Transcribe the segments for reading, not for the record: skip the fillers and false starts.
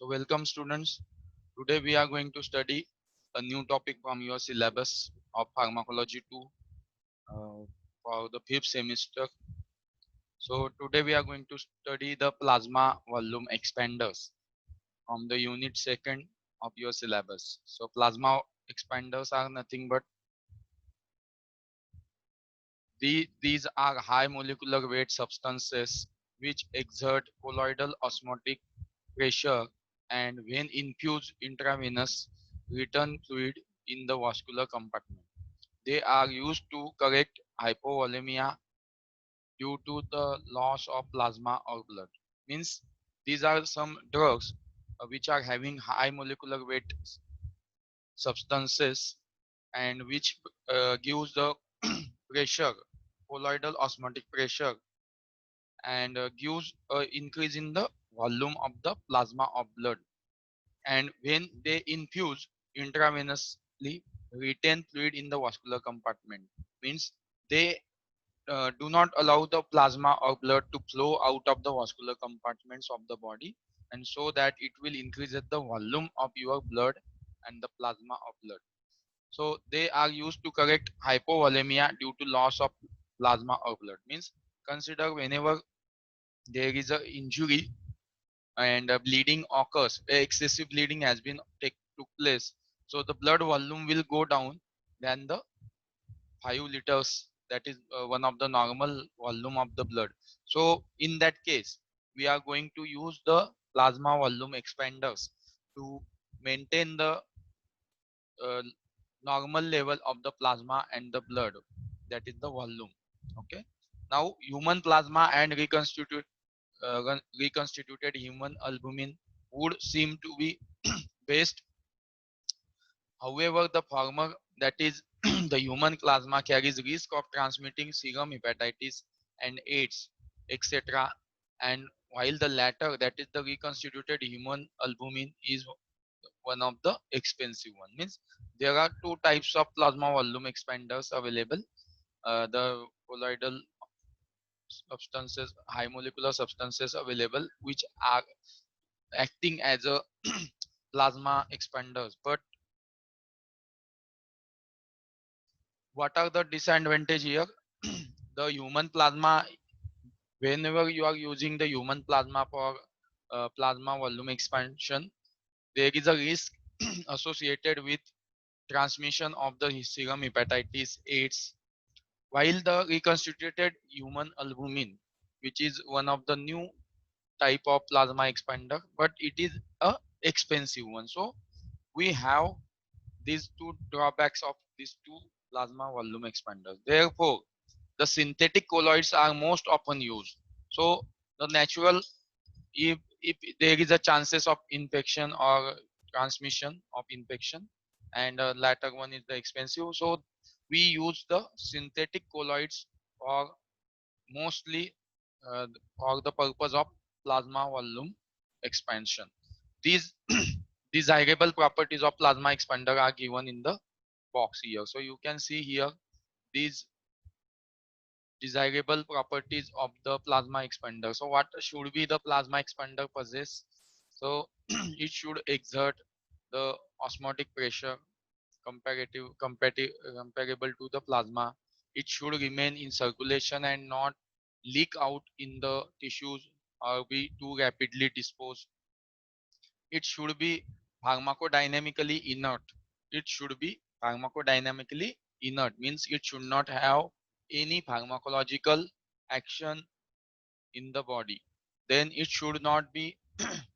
So welcome students. Today we are going to study a new topic from your syllabus of pharmacology 2 for the fifth semester. So today we are going to study the plasma volume expanders from the unit second of your syllabus. So plasma expanders are nothing but these are high molecular weight substances which exert colloidal osmotic pressure and when infused intravenous return fluid in the vascular compartment. They are used to correct hypovolemia due to the loss of plasma or blood. Means these are some drugs which are having high molecular weight substances and which gives the pressure, colloidal osmotic pressure, and gives increase in the volume of the plasma of blood. And when they infuse intravenously retain fluid in the vascular compartment, means they do not allow the plasma or blood to flow out of the vascular compartments of the body, and so that it will increase the volume of your blood and the plasma of blood. So they are used to correct hypovolemia due to loss of plasma or blood. Means consider whenever there is a injury and bleeding occurs, excessive bleeding has been took place, so the blood volume will go down than the 5 liters, that is one of the normal volume of the blood. So in that case we are going to use the plasma volume expanders to maintain the uh, normal level of the plasma and the blood, that is the volume. Okay, now human plasma and reconstituted human albumin would seem to be best. However, the former, that is the human plasma, carries risk of transmitting serum hepatitis and AIDS, etc. And while the latter, that is the reconstituted human albumin, is one of the expensive one. Means there are two types of plasma volume expanders available. The colloidal substances, high molecular substances available, which are acting as a plasma expanders. But what are the disadvantage here? The human plasma, whenever you are using the human plasma for plasma volume expansion, there is a risk associated with transmission of the serum hepatitis AIDS, while the reconstituted human albumin, which is one of the new type of plasma expander, but it is a expensive one. So we have these two drawbacks of these two plasma volume expanders. Therefore, the synthetic colloids are most often used. So the natural, if there is a chances of infection or transmission of infection, and latter one is the expensive, so we use the synthetic colloids for mostly for the purpose of plasma volume expansion. These desirable properties of plasma expander are given in the box here. So you can see here these desirable properties of the plasma expander. So what should be the plasma expander possess? So it should exert the osmotic pressure comparable to the plasma. It should remain in circulation and not leak out in the tissues or be too rapidly disposed. It should be pharmacodynamically inert. It should be pharmacodynamically inert, means it should not have any pharmacological action in the body. Then it should not be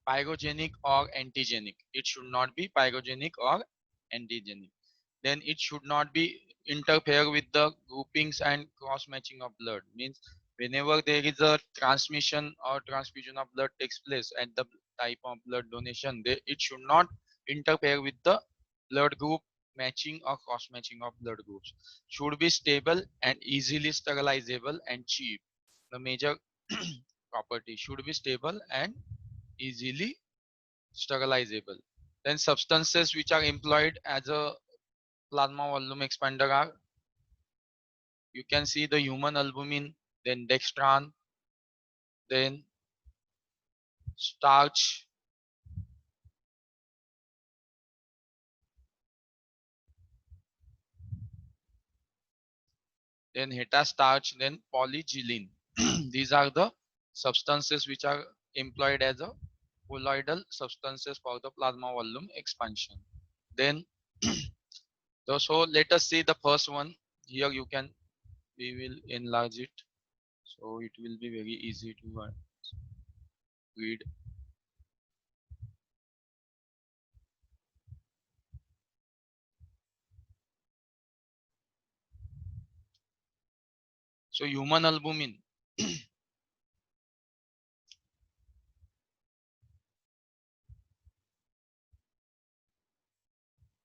pyrogenic or antigenic. It should not be pyrogenic or antigenic. Then it should not be interfere with the groupings and cross matching of blood. Means whenever there is a transmission or transfusion of blood takes place at the type of blood donation, it should not interfere with the blood group matching or cross matching of blood groups. Should be stable and easily sterilizable and cheap. The major property should be stable and easily sterilizable. Then substances which are employed as a plasma volume expander are, you can see the human albumin, then dextran, then starch, then hetastarch, then polygylin. These are the substances which are employed as a colloidal substances for the plasma volume expansion. Then so let us see the first one. Here you can, we will enlarge it, so it will be very easy to read. So human albumin.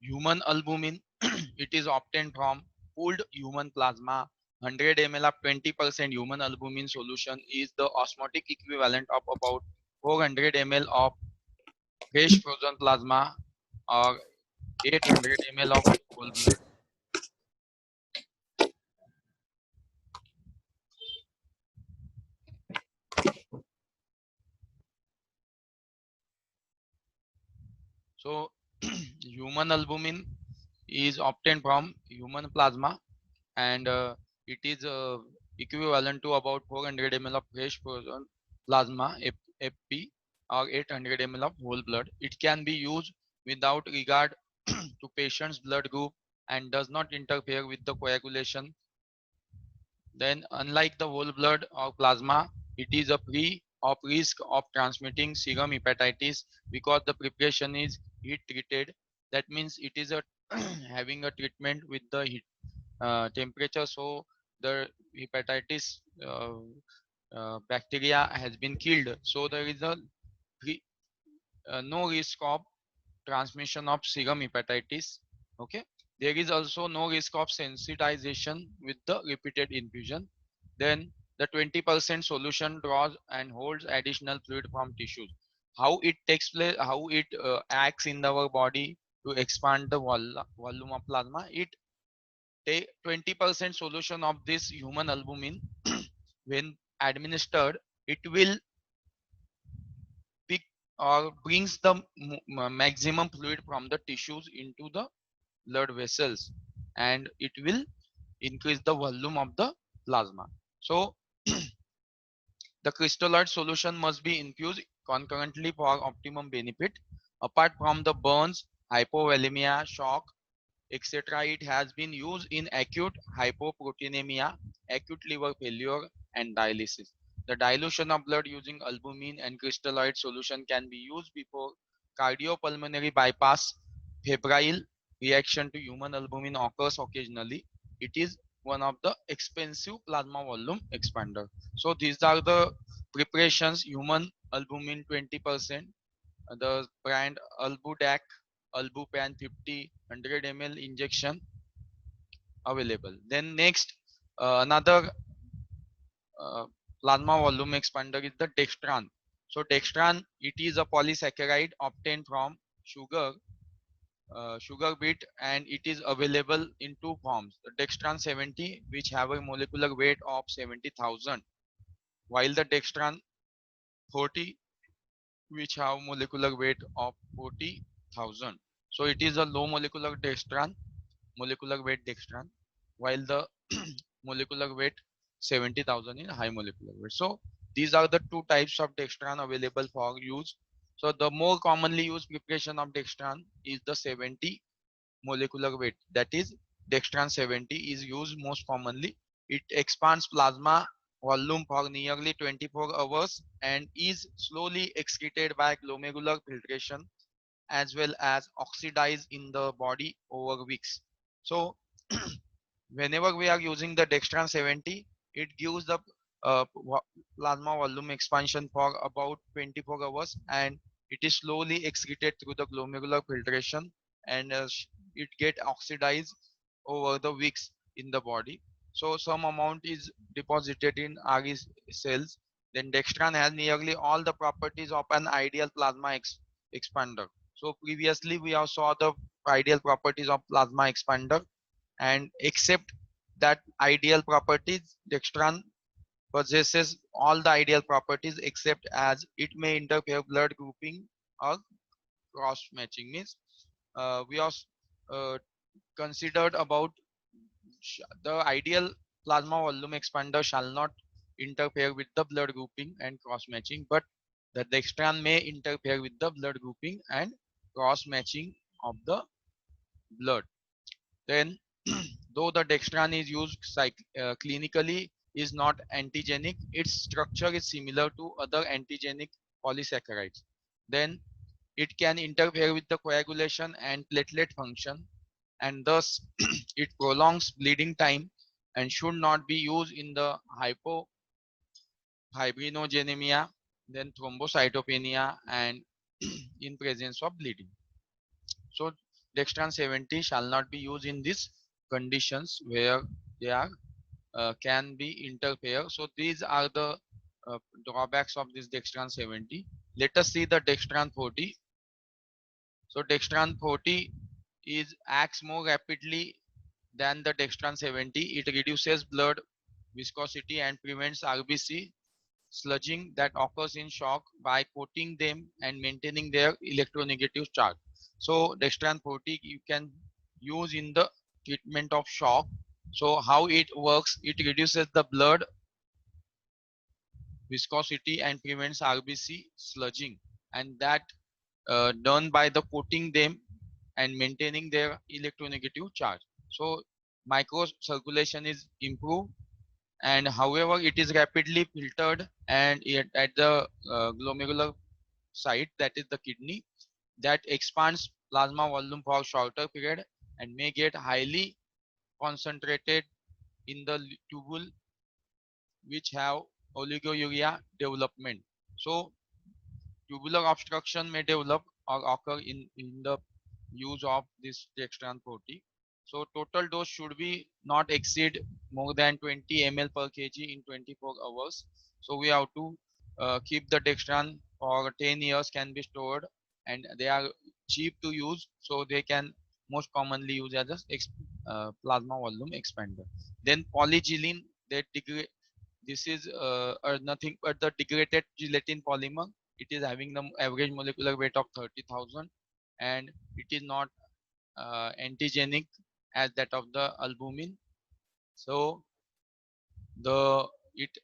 Human albumin, it is obtained from pooled human plasma. 100 ml of 20% human albumin solution is the osmotic equivalent of about 400 ml of fresh frozen plasma or 800 ml of whole blood. So human albumin is obtained from human plasma, and it is equivalent to about 400 ml of fresh frozen plasma FP or 800 ml of whole blood. It can be used without regard to patient's blood group and does not interfere with the coagulation. Then, unlike the whole blood or plasma, it is a free of risk of transmitting serum hepatitis because the preparation is heat treated. That means it is a having a treatment with the heat temperature, so the hepatitis bacteria has been killed, so there is a no risk of transmission of serum hepatitis. Okay, there is also no risk of sensitization with the repeated infusion. Then the 20% solution draws and holds additional fluid from tissues. How it takes place, how it acts in our body to expand the volume of plasma, it take 20% solution of this human albumin. When administered, it will pick or brings the maximum fluid from the tissues into the blood vessels, and it will increase the volume of the plasma. So the crystalloid solution must be infused concurrently for optimum benefit. Apart from the burns, hypovolemia, shock, etc., it has been used in acute hypoproteinemia, acute liver failure, and dialysis. The dilution of blood using albumin and crystalloid solution can be used before cardiopulmonary bypass. Febrile reaction to human albumin occurs occasionally. It is one of the expensive plasma volume expander. So these are the preparations: human albumin 20%, the brand Albudac, Albupan 50, 100 ml injection available. Then next, another uh, plasma volume expander is the dextran. So dextran, it is a polysaccharide obtained from sugar, sugar beet, and it is available in two forms: the dextran 70, which have a molecular weight of 70,000, while the dextran 40, which have molecular weight of 40,000. So it is a low molecular dextran, molecular weight dextran, while the molecular weight 70,000 in high molecular weight. So these are the two types of dextran available for use. So the more commonly used preparation of dextran is the 70 molecular weight, that is dextran 70 is used most commonly. It expands plasma volume for nearly 24 hours and is slowly excreted by glomerular filtration as well as oxidized in the body over weeks. So whenever we are using the dextran 70, it gives the plasma volume expansion for about 24 hours, and it is slowly excreted through the glomerular filtration, and it get oxidized over the weeks in the body. So some amount is deposited in RE cells. Then dextran has nearly all the properties of an ideal plasma expander. So previously we have saw the ideal properties of plasma expander, and except that ideal properties, dextran possesses all the ideal properties except as it may interfere blood grouping or cross matching. Means we have uh, considered about the ideal plasma volume expander shall not interfere with the blood grouping and cross matching, but the dextran may interfere with the blood grouping and cross matching of the blood. Then, though the dextran is used clinically, is not antigenic, its structure is similar to other antigenic polysaccharides. Then, it can interfere with the coagulation and platelet function, and thus it prolongs bleeding time and should not be used in the hypofibrinogenemia, then thrombocytopenia, and in presence of bleeding. So dextran 70 shall not be used in these conditions where they are can be interfere. So these are the drawbacks of this dextran 70. Let us see the dextran 40. So dextran 40 is acts more rapidly than the dextran 70. It reduces blood viscosity and prevents RBC sludging that occurs in shock by coating them and maintaining their electronegative charge. So dextran 40 you can use in the treatment of shock. So how it works, it reduces the blood viscosity and prevents RBC sludging, and that done by the coating them and maintaining their electronegative charge. So microcirculation is improved, and however it is rapidly filtered and at the glomerular site, that is the kidney, that expands plasma volume for shorter period and may get highly concentrated in the tubule which have oliguria development. So tubular obstruction may develop or occur in the use of this dextran 40. So total dose should be not exceed more than 20 ml per kg in 24 hours. So we have to keep the dextran for 10 years can be stored, and they are cheap to use, so they can most commonly use as a plasma volume expander. Then polygylin, that this is nothing but the degraded gelatin polymer. It is having the average molecular weight of 30,000, and it is not antigenic as that of the albumin. So the it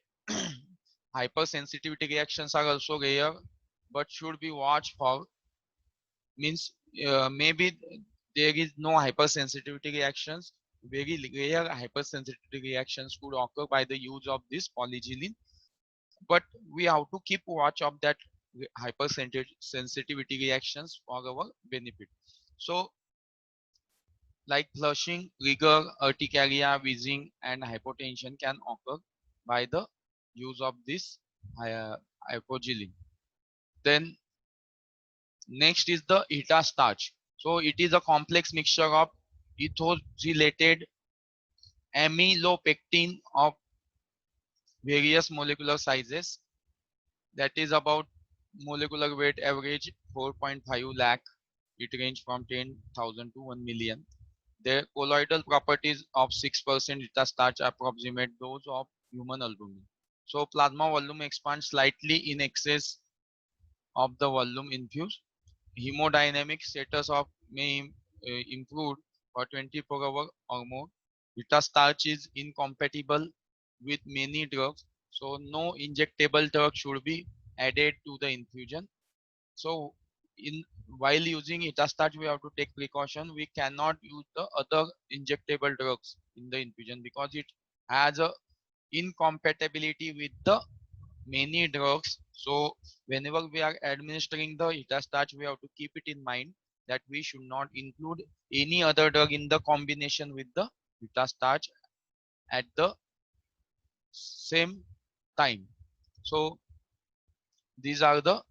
hypersensitivity reactions are also rare, but should be watched for. Means maybe there is no hypersensitivity reactions. Very rare hypersensitivity reactions could occur by the use of this polygylin, but we have to keep watch of that hypersensitivity reactions for our benefit. So like flushing, rigor, urticaria, wheezing, and hypotension can occur by the use of this hypogylin. Then next is the ETA starch. So it is a complex mixture of ethoxylated amylopectin of various molecular sizes, that is about molecular weight average 4.5 lakh. It range from 10,000 to 1 million. The colloidal properties of 6% ETA starch approximate those of human albumin. So plasma volume expands slightly in excess of the volume infused. Hemodynamic status of may improve for 24 hours or more. Beta starch is incompatible with many drugs, so no injectable drug should be added to the infusion. So in while using Beta starch, we have to take precaution. We cannot use the other injectable drugs in the infusion because it has a incompatibility with the many drugs. So whenever we are administering the ETA starch, we have to keep it in mind that we should not include any other drug in the combination with the ETA starch at the same time. So these are the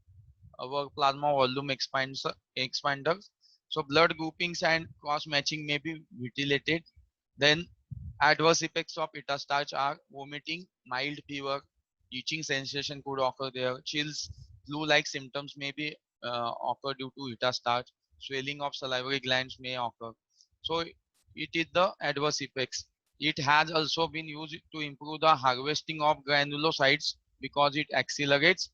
our plasma volume expanders. So blood groupings and cross matching may be mutilated. Then adverse effects of ETA starch are vomiting, mild fever, itching sensation could occur there, chills, flu-like symptoms may be occur due to ETA starch, swelling of salivary glands may occur. So it is the adverse effects. It has also been used to improve the harvesting of granulocytes because it accelerates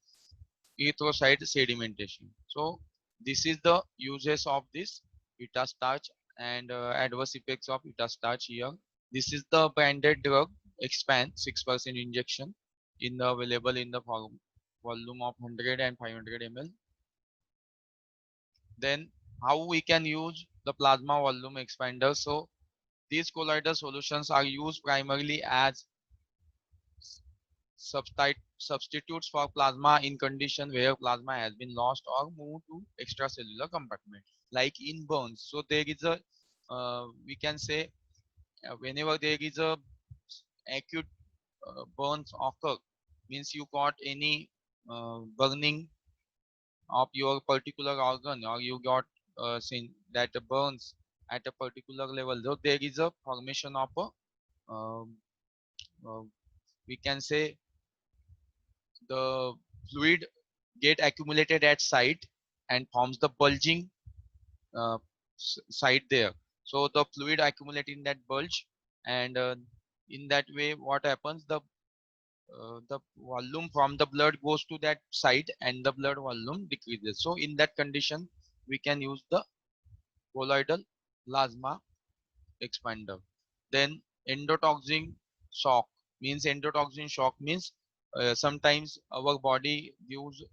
erythrocyte sedimentation. So this is the uses of this ETA starch and adverse effects of ETA starch here. This is the branded drug. expand 6% injection in the available in the volume of 100 and 500 ml. Then how we can use the plasma volume expander? So these colloidal solutions are used primarily as substitutes for plasma in condition where plasma has been lost or moved to extracellular compartment, like in burns. So there is a we can say whenever there is a acute burns occur, means you got any burning of your particular organ, or you got that burns at a particular level. So there is a formation of a um, uh, we can say the fluid get accumulated at site and forms the bulging uh, side there. So the fluid accumulate in that bulge, and in that way what happens, the volume from the blood goes to that side and the blood volume decreases. So in that condition we can use the colloidal plasma expander. Then endotoxin shock, means endotoxin shock means sometimes our body gives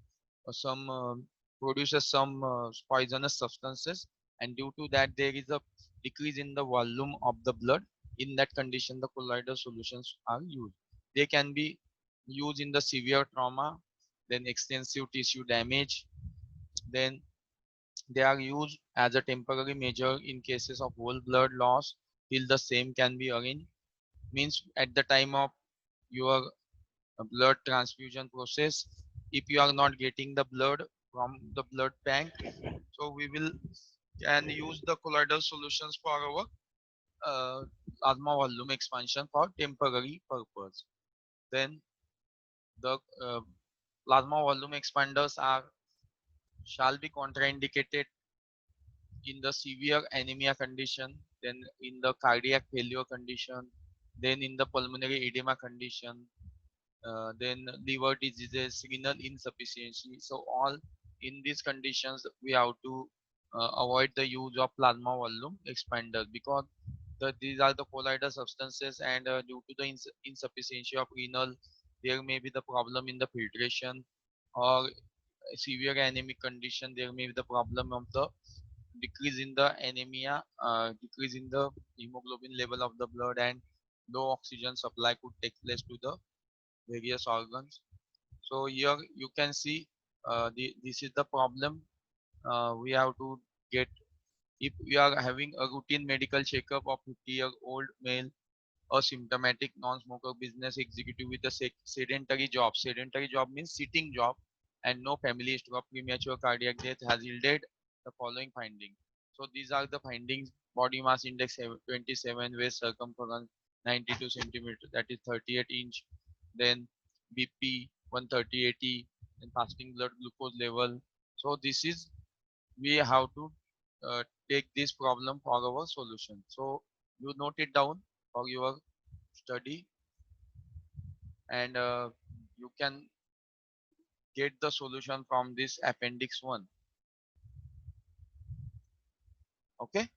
some produces some poisonous substances, and due to that there is a decrease in the volume of the blood. In that condition the colloidal solutions are used. They can be used in the severe trauma, then extensive tissue damage. Then they are used as a temporary measure in cases of whole blood loss till the same can be arranged. Means at the time of your blood transfusion process, if you are not getting the blood from the blood bank, so we will can use the colloidal solutions for our plasma volume expansion for temporary purpose. Then the plasma volume expanders are shall be contraindicated in the severe anemia condition, then in the cardiac failure condition, then in the pulmonary edema condition, then liver diseases, renal insufficiency. So all in these conditions we have to avoid the use of plasma volume expanders, because these are the colloidal substances, and due to the insufficiency of renal, there may be the problem in the filtration, or severe anemic condition there may be the problem of the decrease in the anemia, decrease in the hemoglobin level of the blood, and low oxygen supply could take place to the various organs. So here you can see this is the problem we have to get. If we are having a routine medical checkup of 50-year-old male, a symptomatic non-smoker business executive with a sedentary job. Sedentary job means sitting job, and no family history of premature cardiac death, has yielded the following findings. So these are the findings: body mass index 27, waist circumference 92 centimeter, that is 38 inch. Then BP 130/80, then fasting blood glucose level. So this is we have to take this problem for our solution. So you note it down for your study, and you can get the solution from this appendix 1. Okay.